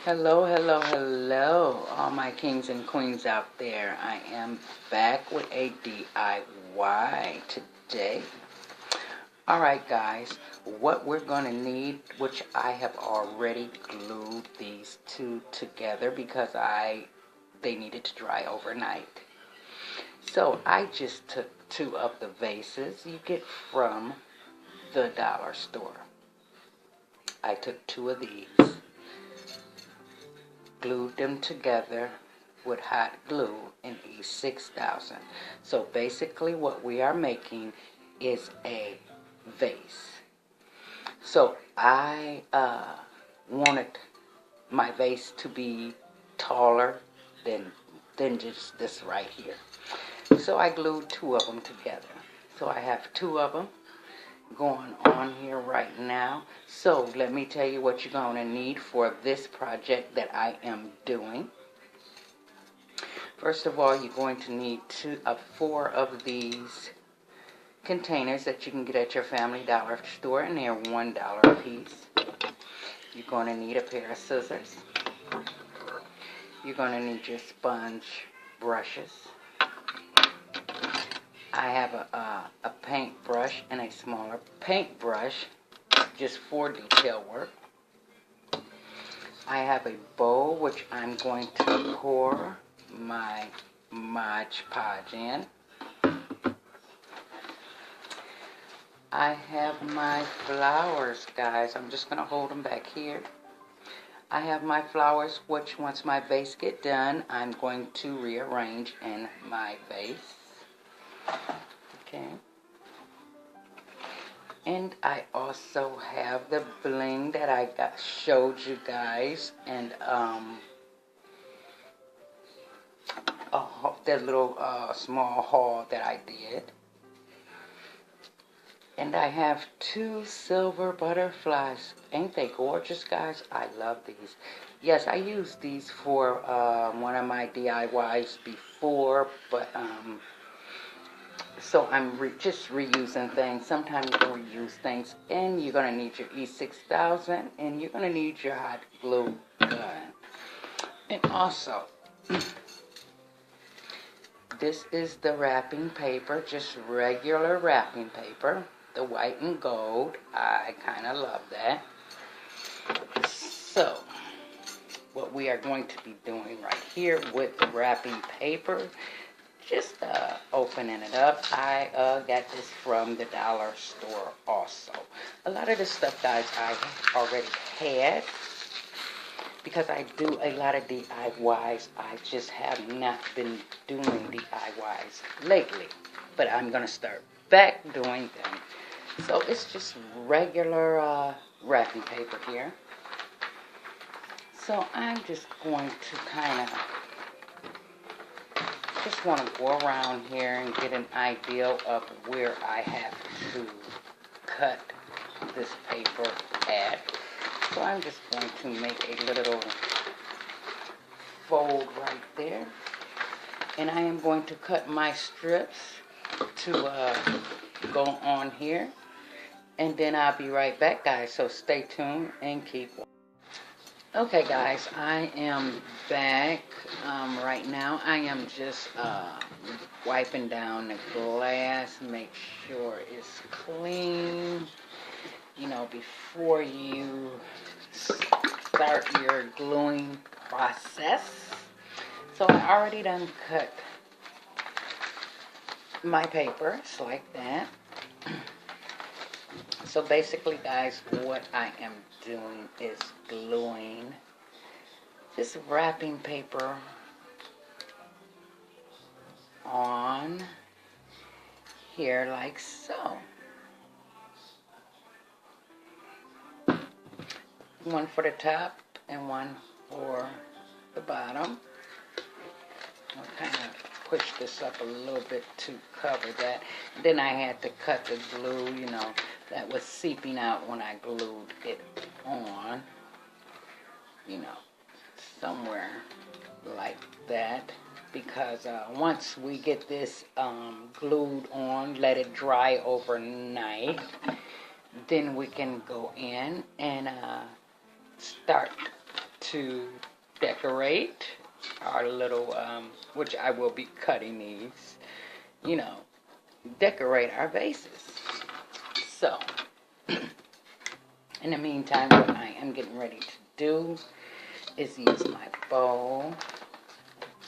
Hello, hello, hello, all my kings and queens out there. I am back with a DIY today. Alright guys, what we're going to need, which I have already glued these two together because they needed to dry overnight. So I just took two of the vases you get from the dollar store. I took two of these, glued them together with hot glue in E6000. So basically what we are making is a vase. So I wanted my vase to be taller than just this right here. So I glued two of them together. So I have two of them going on here right now. So let me tell you what you're going to need for this project that I am doing. First of all, you're going to need four of these containers that you can get at your Family Dollar store, and they're $1 a piece. You're going to need a pair of scissors. You're going to need your sponge brushes. I have a paintbrush and a smaller paintbrush just for detail work. I have a bowl which I'm going to pour my Mod Podge in. I have my flowers, guys. I'm just going to hold them back here. I have my flowers, which once my vase get done, I'm going to rearrange in my vase. Okay. And I also have the bling that I showed you guys, and that little small haul that I did. And I have two silver butterflies. Ain't they gorgeous, guys? I love these. Yes, I used these for one of my DIYs before, but so I'm just reusing things. Sometimes you can reuse things. And you're going to need your E6000, and you're going to need your hot glue gun. And also, this is the wrapping paper, just regular wrapping paper. The white and gold. I kind of love that. So, what we are going to be doing right here with the wrapping paper, just opening it up. I got this from the dollar store also. A lot of this stuff, guys, I already had because I do a lot of DIYs. I just have not been doing DIYs lately, but I'm going to start back doing them. So it's just regular wrapping paper here. So I'm just going to kind of just want to go around here and get an idea of where I have to cut this paper at. So I'm just going to make a little fold right there. And I am going to cut my strips to go on here. And then I'll be right back, guys. So stay tuned and keep watching. Okay, guys, I am back. Right now, I am just wiping down the glass, make sure it's clean, you know, before you start your gluing process. So I already done cut my paper, it's like that. So basically, guys, what I am doing is gluing this wrapping paper on here like so. One for the top and one for the bottom. I'll kind of push this up a little bit to cover that. Then I had to cut the glue, you know, that was seeping out when I glued it on, you know, somewhere like that, because once we get this glued on, let it dry overnight, then we can go in and start to decorate our little, which I will be cutting these, you know, decorate our vases. So, in the meantime, what I am getting ready to do is use my bowl.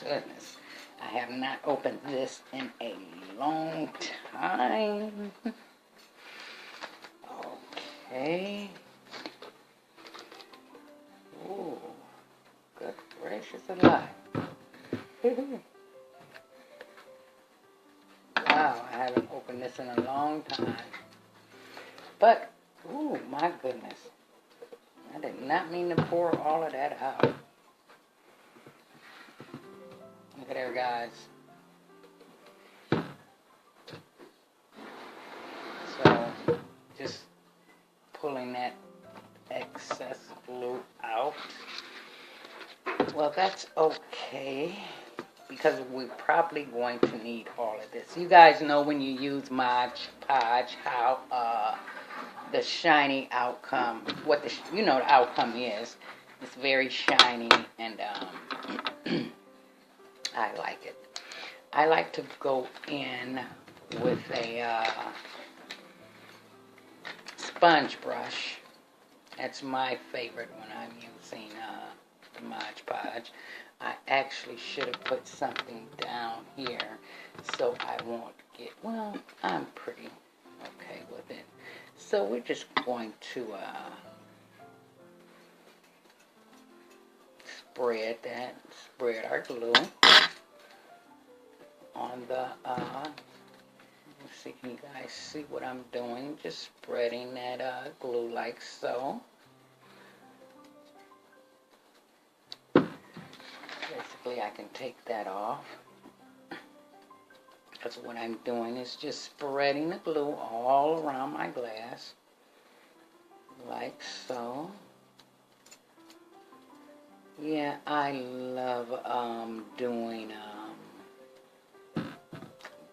Goodness, I have not opened this in a long time. Okay. Ooh, good gracious alive. Wow, I haven't opened this in a long time. But, ooh, my goodness. I did not mean to pour all of that out. Look at there, guys. So, just pulling that excess glue out. Well, that's okay, because we're probably going to need all of this. You guys know when you use Mod Podge how the shiny outcome, what the the outcome is. It's very shiny, and I like it. I like to go in with a sponge brush. That's my favorite when I'm using the Mod Podge. I actually should have put something down here so I won't get, well, I'm pretty okay with it. So we're just going to spread our glue on the, let's see, can you guys see what I'm doing? Just spreading that glue like so. Basically, I can take that off, because what I'm doing is just spreading the glue all around my glass, like so. Yeah, I love doing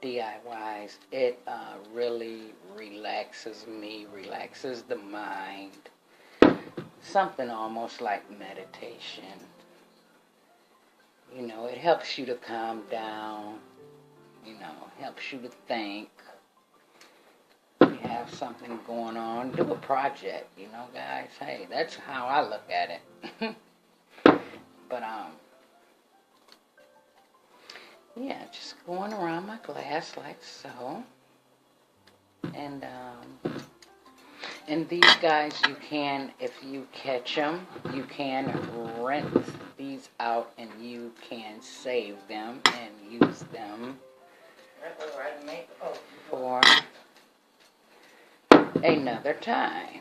DIYs. It really relaxes me, relaxes the mind. Something almost like meditation. You know, it helps you to calm down. You know, helps you to think. You have something going on. Do a project, you know, guys. Hey, that's how I look at it. But, yeah, just going around my glass like so. And these guys, you can, if you catch them, you can rinse these out and you can save them and use them for another time.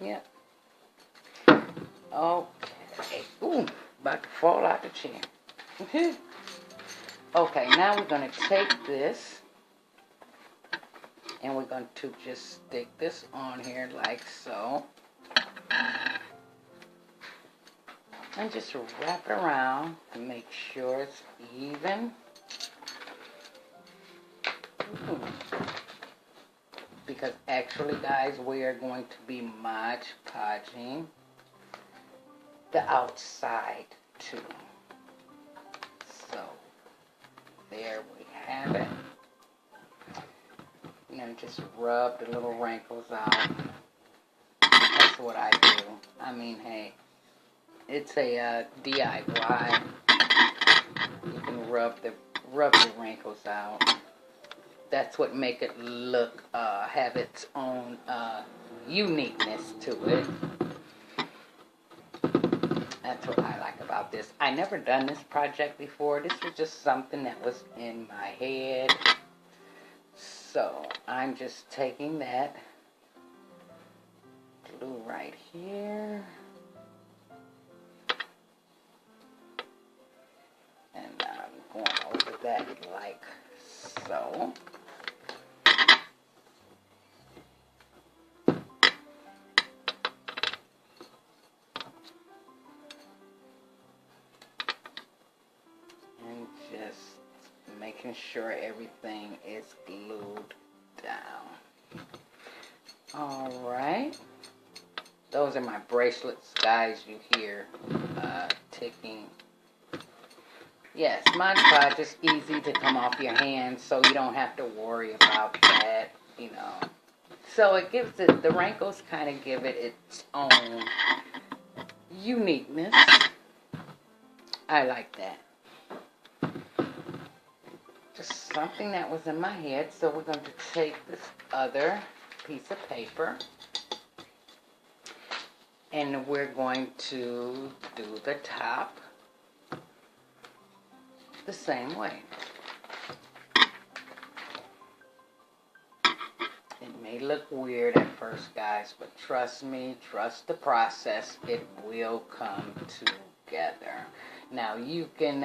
Yep. Okay. Ooh, about to fall out the chair. Okay, now we're going to take this and we're going to just stick this on here like so. And just wrap it around and make sure it's even. Ooh. Because actually, guys, we are going to be Mod Podging the outside too. So, there we have it. And then just rub the little wrinkles out. That's what I do. I mean, hey, it's a DIY. You can rub the wrinkles out. That's what make it look, have its own uniqueness to it. That's what I like about this. I never done this project before. This was just something that was in my head. So I'm just taking that glue right here. And I'm going over that like so. And just making sure everything is glued down. Alright. Those those are my bracelets, guys. You hear ticking. Yes, Mod Podge is easy to come off your hands, so you don't have to worry about that, you know. So it gives it, the wrinkles kind of give it its own uniqueness. I like that. Just something that was in my head, so we're going to take this other piece of paper and we're going to do the top the same way. It may look weird at first, guys, but trust me, trust the process. It will come together. Now, you can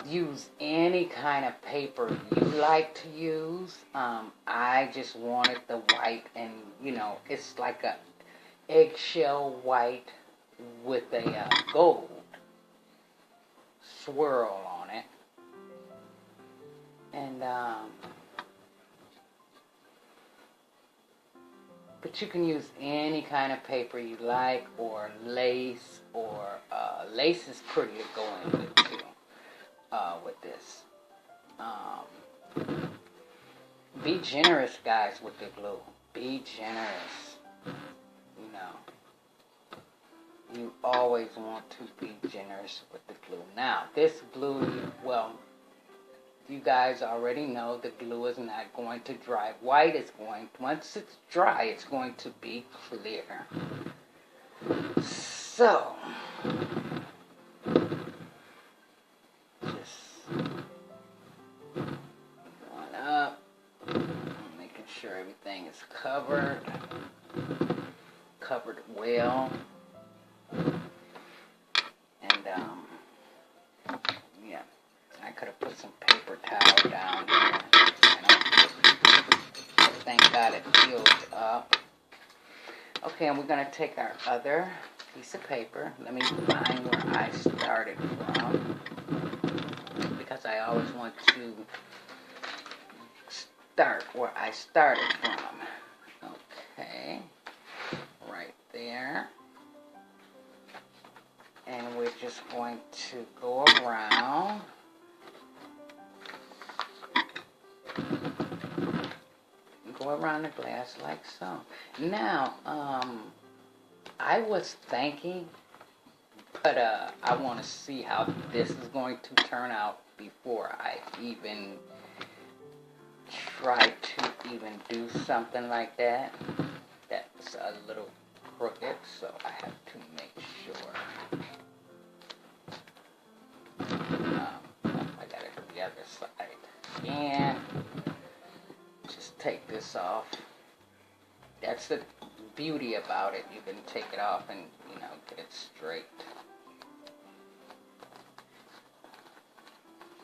use any kind of paper you like to use. I just wanted the white, and, you know, it's like a eggshell white with a gold swirl on it. And, but you can use any kind of paper you like, or lace, or lace is pretty to go in with too, with this. Be generous, guys, with the glue. Be generous. You know, you always want to be generous with the glue. Now, this glue, well, you guys already know the glue is not going to dry white. It's going, once it's dry, it's going to be clear. So, just going up, making sure everything is covered well, and yeah, I could have put some paper towel down here. Thank God it peeled up. Okay, and we're going to take our other piece of paper. Let me find where I started from, because I always want to start where I started from. Okay, right there. And we're just going to go around. Go around the glass like so. Now, I was thinking, but I want to see how this is going to turn out before I even try to even do something like that. That's a little crooked, so I have to make sure. I got it to the other side. And just take this off. That's the beauty about it. You can take it off and, you know, get it straight.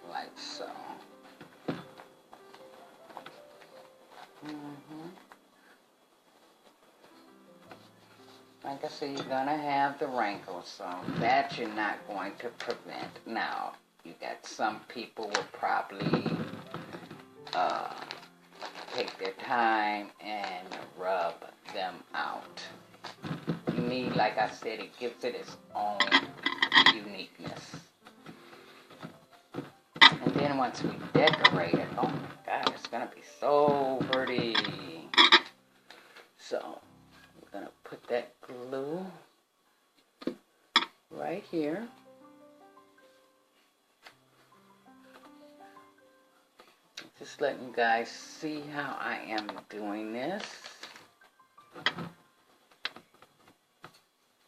Like so. Like I said, you're going to have the wrinkles, so that you're not going to prevent. Now, you got some people will probably take their time and rub them out. Me, like I said, it gives it its own uniqueness. And then once we decorate it, oh my God, it's going to be so pretty. So, we're going to put that glue right here. Just letting you guys see how I am doing this.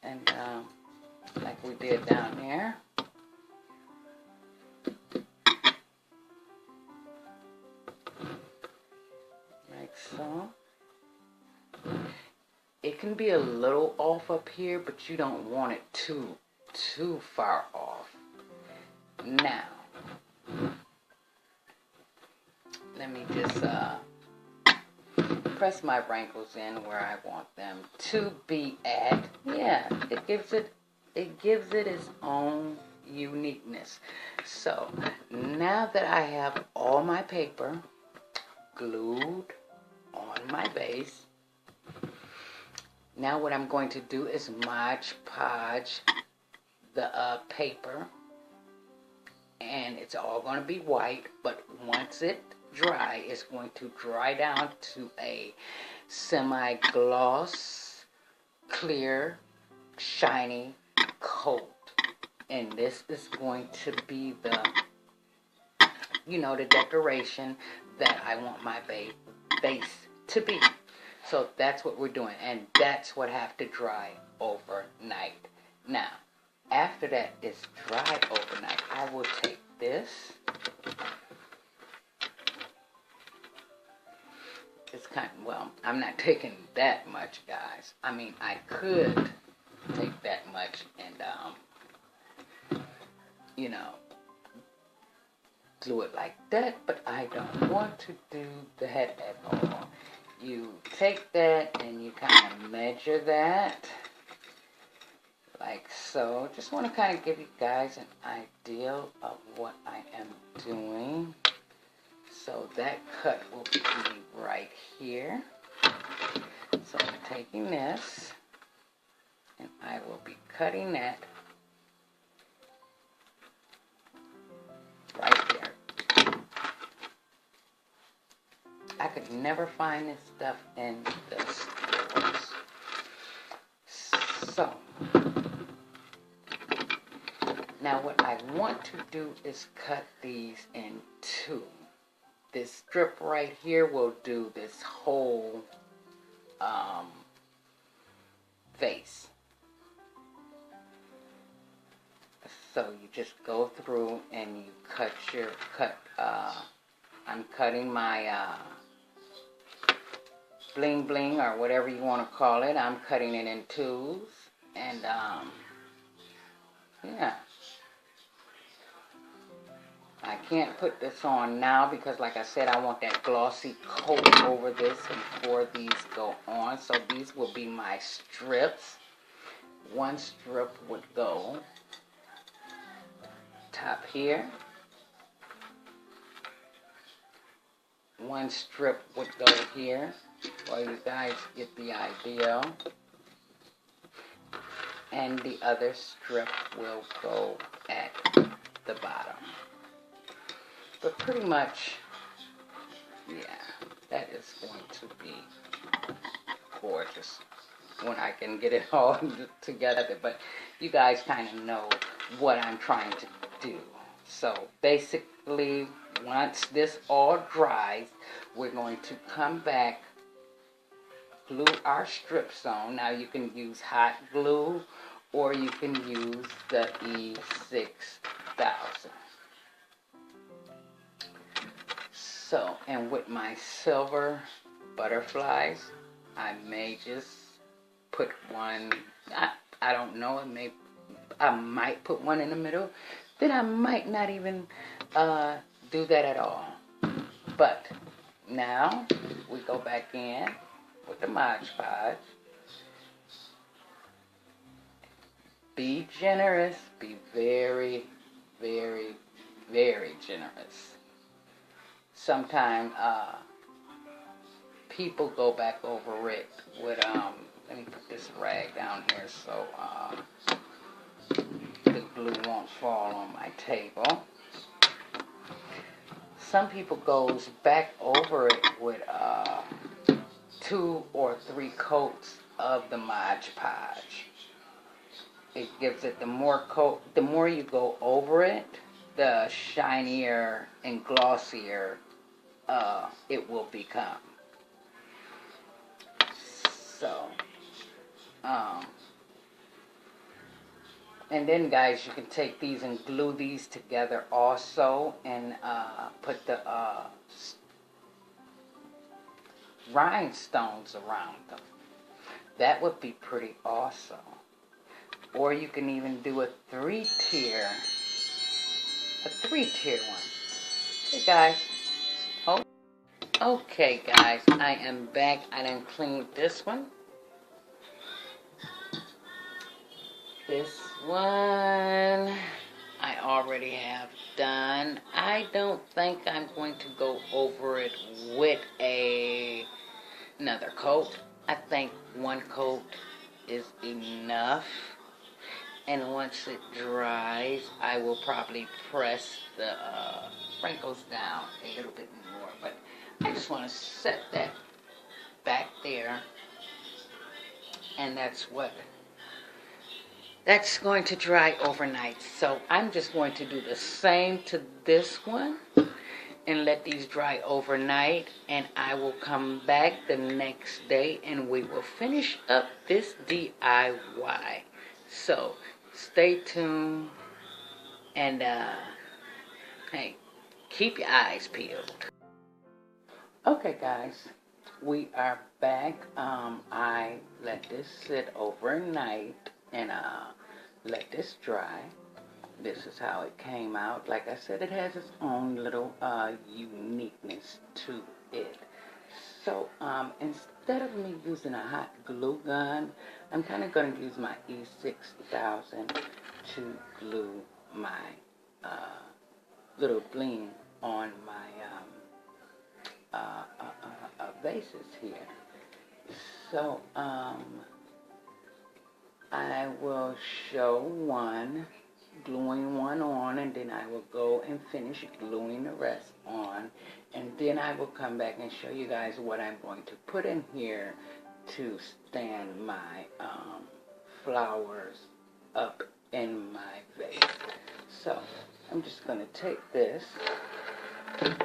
And like we did down there. Like so. It can be a little off up here, but you don't want it too far off. Now, let me just press my wrinkles in where I want them to be at. Yeah, it gives it its own uniqueness. So now that I have all my paper glued on my base, Now what I'm going to do is Mod Podge the paper, and it's all going to be white, but once it dry, it's going to dry down to a semi-gloss, clear, shiny coat. And this is going to be the, the decoration that I want my base to be. So that's what we're doing, and that's what have to dry overnight. Now, after that is dry overnight, I will take this. It's kind of, well, I'm not taking that much, guys. I mean, I could take that much and, glue it like that, but I don't want to do that at all. You take that and you kind of measure that like so. Just want to kind of give you guys an idea of what I am doing. So that cut will be right here. So I'm taking this and I will be cutting that right there. I could never find this stuff in the stores. So, now what I want to do is cut these in two. This strip right here will do this whole vase. So you just go through and you I'm cutting my bling bling or whatever you want to call it. I'm cutting it in twos, and yeah. I can't put this on now because, like I said, I want that glossy coat over this before these go on. So these will be my strips. One strip would go top here. One strip would go here. Well, you guys get the idea. And the other strip will go at the bottom. But pretty much, yeah, that is going to be gorgeous when I can get it all together. But you guys kind of know what I'm trying to do. So basically, once this all dries, we're going to come back, glue our strips on. Now you can use hot glue or you can use the E6000. So, and with my silver butterflies, I may just put one, I don't know, I might put one in the middle. Then I might not even do that at all. But now we go back in with the Mod Podge. Be generous. Be very, very, very generous. Sometimes people go back over it with, let me put this rag down here so the glue won't fall on my table. Some people goes back over it with 2 or 3 coats of the Mod Podge. It gives it the more you go over it, the shinier and glossier it will become. So, and then guys, you can take these and glue these together also, and put the rhinestones around them. That would be pretty awesome. Or you can even do a three-tier one. Hey guys. Okay guys, I am back. I done cleaned this one. This one I already have done. I don't think I'm going to go over it with another coat. I think one coat is enough. And once it dries, I will probably press the sprinkles down a little bit more. But I just want to set that back there. And that's going to dry overnight. So I'm just going to do the same to this one and let these dry overnight, and I will come back the next day and we will finish up this DIY. So stay tuned and hey, keep your eyes peeled. Okay guys, we are back. I let this sit overnight and let this dry. This is how it came out. Like I said, it has its own little uniqueness to it. So instead of me using a hot glue gun, I'm kind of going to use my E6000 to glue my little bling on my vases here. So I will show one, gluing one on, and then I will go and finish gluing the rest on, and then I will come back and show you guys what I'm going to put in here to stand my flowers up in my vase. So I'm just going to take this, let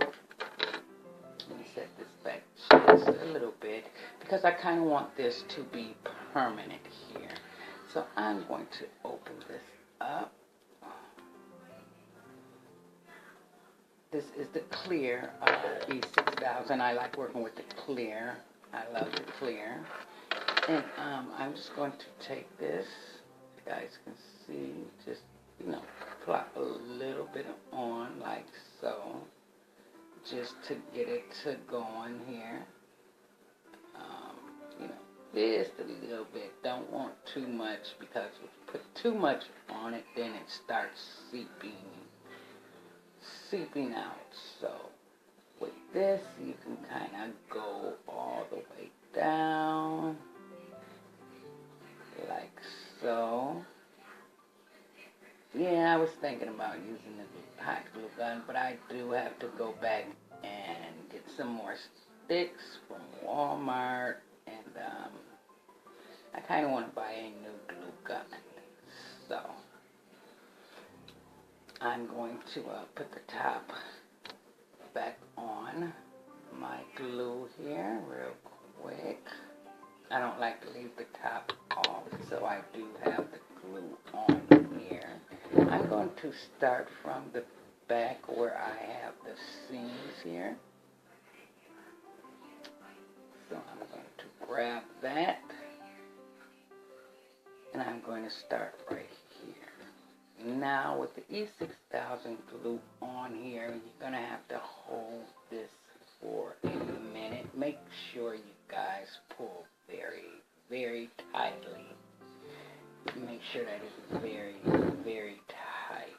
me set this back just a little bit because I kind of want this to be permanent here. So I'm going to open this up. This is the clear E6000. I like working with the clear. I love the clear. And I'm just going to take this. You guys can see, just, plop a little bit on like so. Just to get it to go on here. Just a little bit. Don't want too much because if you put too much on it, then it starts seeping out. So with this, you can kind of go all the way down like so. Yeah, I was thinking about using the hot glue gun, but I do have to go back and get some more sticks from Walmart, and I kind of want to buy a new glue gun. So I'm going to put the top back on my glue here real quick. I don't like to leave the top off, so I do have the glue on here. I'm going to start from the back where I have the seams here. So I'm going to grab that, and I'm going to start right here. Now with the E6000 glue on here, you're going to have to hold this for a minute. Make sure you guys pull very, very tightly. Make sure that it's very, very tight.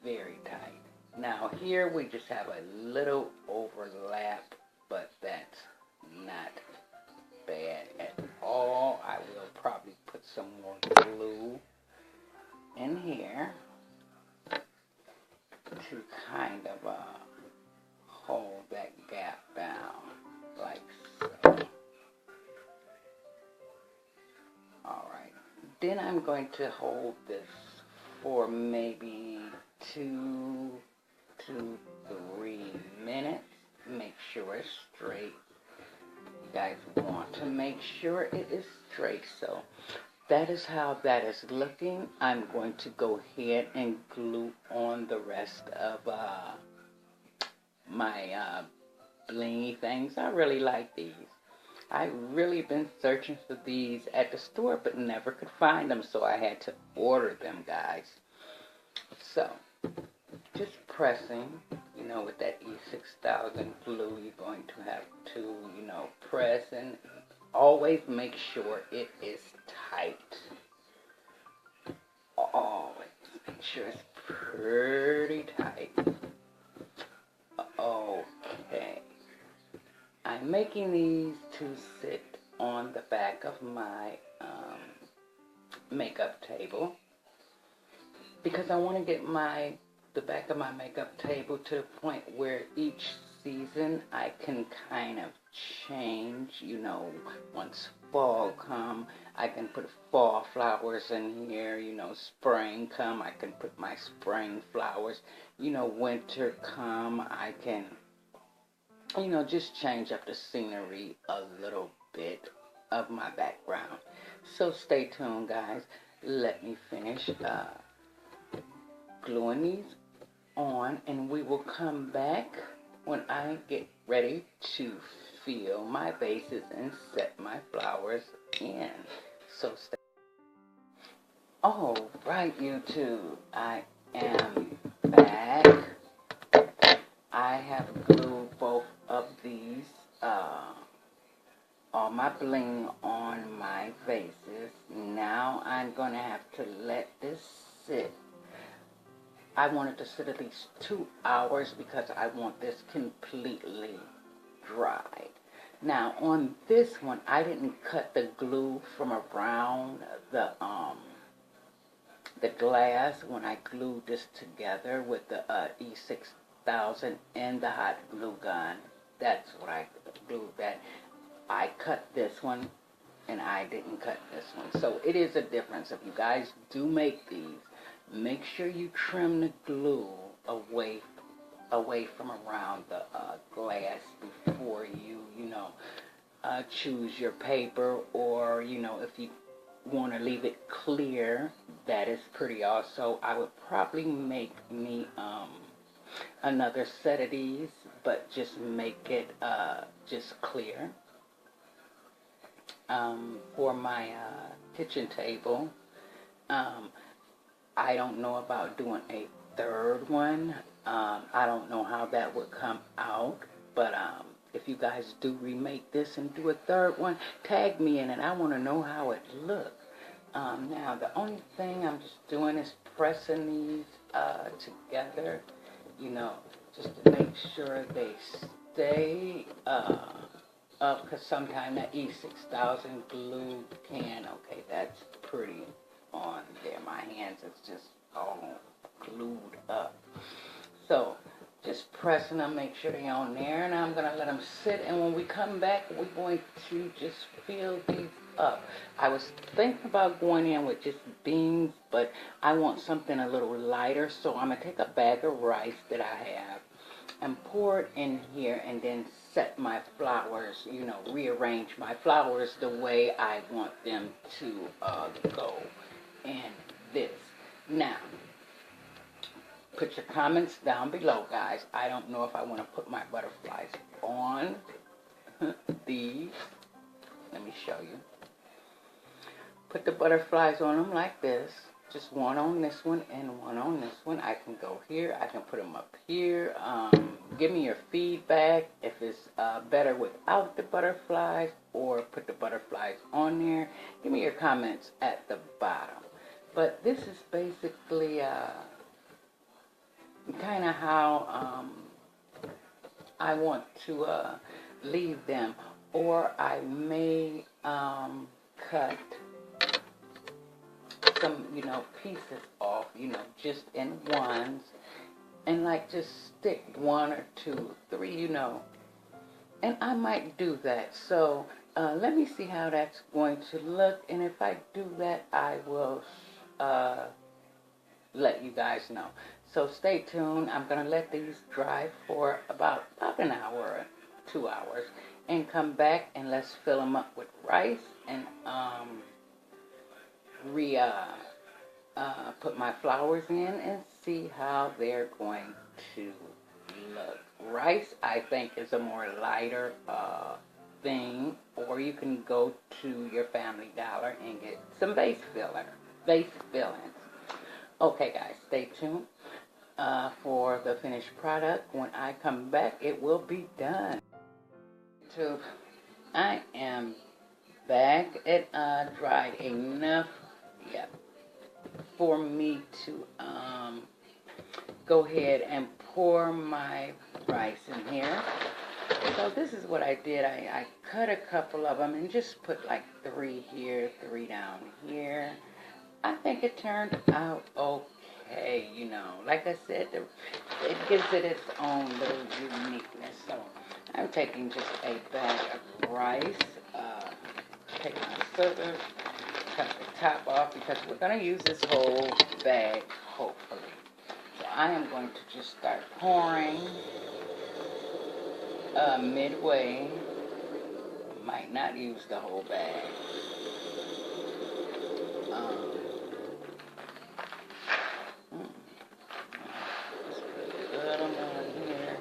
Very tight. Now here we just have a little overlap, but that's not bad at all. I will probably put some more glue in here to kind of hold that gap down like so. Alright, then I'm going to hold this for maybe 2 to 3 minutes. Make sure it's straight. You guys want to make sure it is straight. So that is how that is looking. I'm going to go ahead and glue on the rest of my blingy things. I really like these. I've really been searching for these at the store, but never could find them, so I had to order them, guys. So, just pressing, with that E6000 glue, you're going to have to, press, and always make sure it is tight. Always make sure it's pretty tight. Okay. I'm making these to sit on the back of my makeup table because I want to get the back of my makeup table to the point where each season I can kind of change. You know, once fall come, I can put fall flowers in here. You know, spring come, I can put my spring flowers. You know, winter come, I can, you know, just change up the scenery a little bit of my background. So stay tuned, guys. Let me finish gluing these on, and we will come back when I get ready to fill my vases and set my flowers in. So stay. All right, YouTube, I am back. I have glued both of these, all my bling on my vases. Now I'm going to have to let this sit. I want it to sit at least 2 hours because I want this completely dry. Now on this one, I didn't cut the glue from around the glass when I glued this together with the E6000 and the hot glue gun. That's what I glued that. I cut this one and I didn't cut this one. So it is a difference. If you guys do make these, make sure you trim the glue away from around the glass before you choose your paper, or, you know, if you want to leave it clear, that is pretty also. I would probably make me another set of these, but just make it just clear. For my kitchen table, I don't know about doing a third one. I don't know how that would come out, but if you guys do remake this and do a third one, tag me in it. I want to know how it looks. Now, the only thing I'm just doing is pressing these together, you know, just to make sure they stay up, because sometimes that E6000 glue can, okay, that's pretty on there. My hands is just all glued up. So just pressing them, make sure they're on there, and I'm going to let them sit, and when we come back, we're going to just fill these up. I was thinking about going in with just beans, but I want something a little lighter, so I'm going to take a bag of rice that I have and pour it in here, and then set my flowers, you know, rearrange my flowers the way I want them to go in this. Now, put your comments down below, guys. I don't know if I want to put my butterflies on these. Let me show you. Put the butterflies on them like this. Just one on this one and one on this one. I can go here. I can put them up here. Give me your feedback if it's better without the butterflies or put the butterflies on there. Give me your comments at the bottom. But this is basically kind of how I want to leave them. Or I may cut some, you know, pieces off, you know, just in ones, and like just stick 1 or 2, 3, you know, and I might do that. So let me see how that's going to look, and if I do that, I will let you guys know. So stay tuned. I'm going to let these dry for about an hour or 2 hours, and come back and let's fill them up with rice and put my flowers in and see how they're going to look. Rice, I think, is a more lighter thing, or you can go to your Family Dollar and get some vase fillings. Okay, guys, stay tuned for the finished product. When I come back, it will be done. So I am back. It dried enough, for me to go ahead and pour my rice in here. So this is what I did. I cut a couple of them and just put like 3 here, 3 down here. I think it turned out okay, you know. Like I said, it gives it its own little uniqueness. So I'm taking just a bag of rice, take my scissors, cut the top off because we're going to use this whole bag, hopefully. So I am going to just start pouring midway. Might not use the whole bag. Just put a little more in here.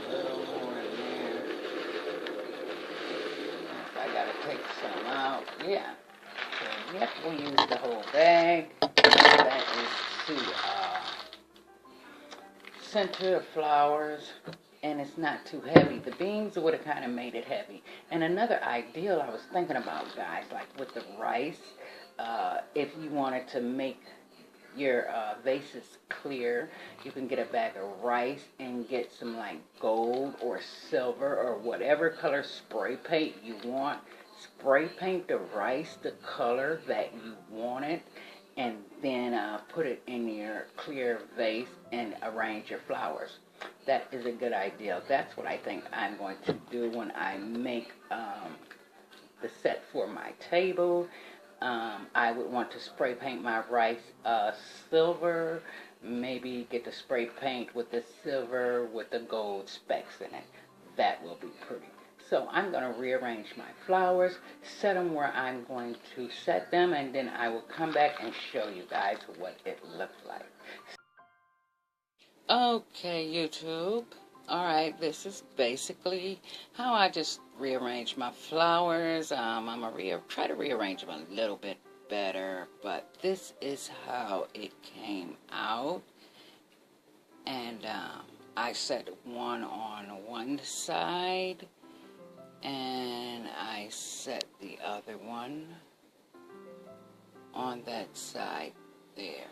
A little more in there. If I gotta take some out, yeah. So, yep, we use the whole bag. That is to center the flowers, and it's not too heavy. The beans would have kind of made it heavy. And another ideal I was thinking about, guys, like with the rice, if you wanted to make your vases clear, you can get a bag of rice and get some like gold or silver or whatever color spray paint you want. Spray paint the rice the color that you want it, and then put it in your clear vase and arrange your flowers. That is a good idea. That's what I think I'm going to do when I make the set for my table. I would want to spray paint my rice silver, maybe get the spray paint with the silver with the gold specks in it. That will be pretty. So I'm going to rearrange my flowers, set them where I'm going to set them, and then I will come back and show you guys what it looks like. Okay, YouTube. Alright, this is basically how I just rearrange my flowers. I'm going to try to rearrange them a little bit better, but this is how it came out. And I set one on one side, and I set the other one on that side there.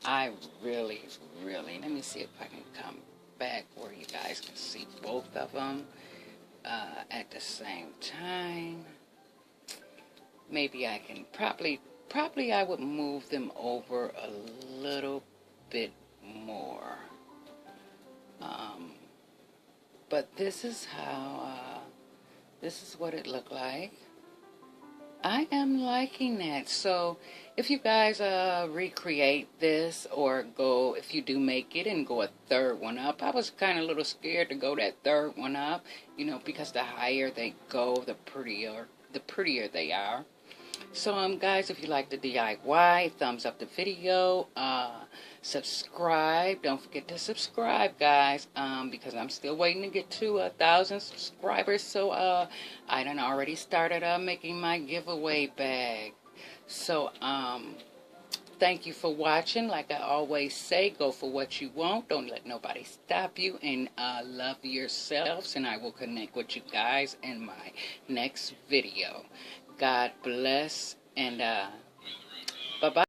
I really, let me see if I can come back where you guys can see both of them at the same time. Maybe I can probably I would move them over a little bit more. But this is how, this is what it looked like. I am liking that. So if you guys recreate this, or go, if you do make it and go a third one up, I was kind of a little scared to go that third one up, you know, because the higher they go, the prettier they are. So guys, if you like the DIY, thumbs up the video, subscribe. Don't forget to subscribe, guys, because I'm still waiting to get to 1,000 subscribers. So I done already started making my giveaway bag. So thank you for watching. Like I always say, go for what you want. Don't let nobody stop you, and love yourselves. And I will connect with you guys in my next video. God bless, and bye-bye.